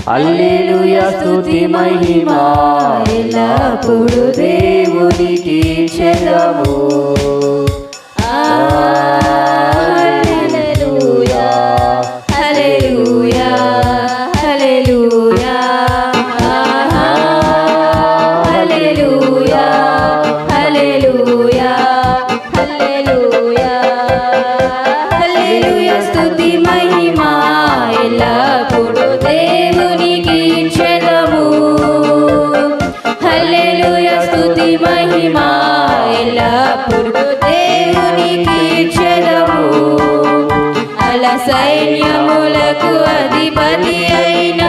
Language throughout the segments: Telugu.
హల్లెలూయా స్తుతి మహిమ ఎల్లప్పుడు దేవునికి చెదము. హల్లెలూయా హల్లెలూయా హల్లెలూయా హల్లెలూయా హల్లెలూయా హల్లెలూయా హల్లెలూయా స్తుతి మహిమ ఎల్లప్పుడు దేవునికి చెదము. హల్లెలూయా స్తుతి మహిమ ఎల్లప్పుడు దేవునికి చెదము. అల సైన్యములకు అధిపతి అయిన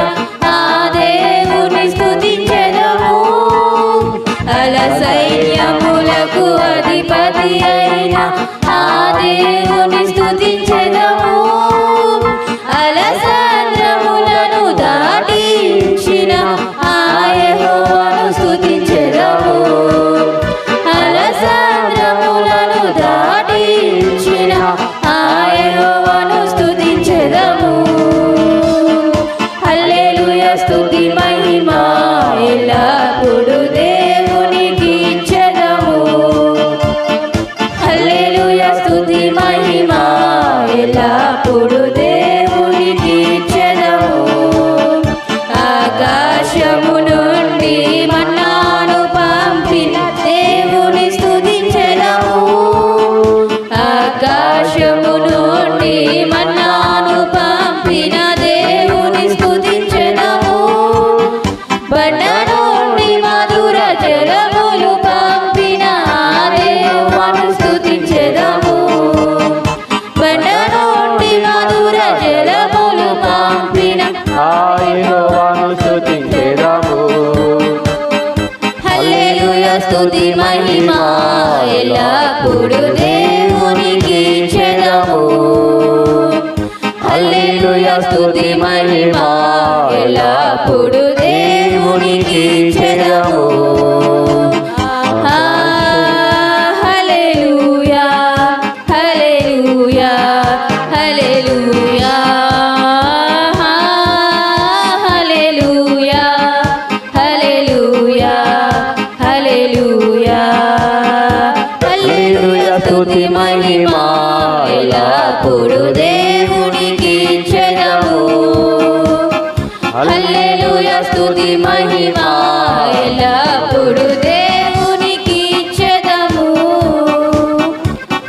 ఆ దేవుని స్తుతించెదము. అల సైన్యములకు అధిపతి అయిన ఆ దేవుని స్తుతించెదము. అలసంద్రములను దాటించిన ఆ యెహోవాను స్తుతించెదము. అలసంద్రములను దాటించిన ఆ యెహోవాను స్తుతించెదము. హల్లెలూయా స్తుతి మహిమ ఎల్లప్పుడు దేవునికి చెదము. హల్లెలూయా స్తుతి మహిమ ఎల్లప్పుడు దేవునికి చెదము. ఆకాశము నుండి మన్నాను పంపిన దేవుని స్తుతించెదము. ఆకాశము నుండి మన్నాను పంపిన దేవుని స్తుతించెదము. బండ నుండి మధుర జలములు పంపిన ఆ దేవుని స్తుతించెదము. బండ నుండి మధుర జలములు పంపిన ఆ యెహోవాను స్తుతించెదము. హల్లెలూయా స్తుతి మహిమ ఎల్లప్పుడు దేవునికి చెదము. హల్లెలూయా స్తుతి మహిమ ఎల్లప్పుడు దేవునికి చెదము. హల్లెలూయా హల్లెలూయా హల్లెలూయా హల్లెలూయా హల్లెలూయా హల్లెలూయా హల్లెలూయా స్తుతి మహిమ ఎల్లప్పుడు దేవునికి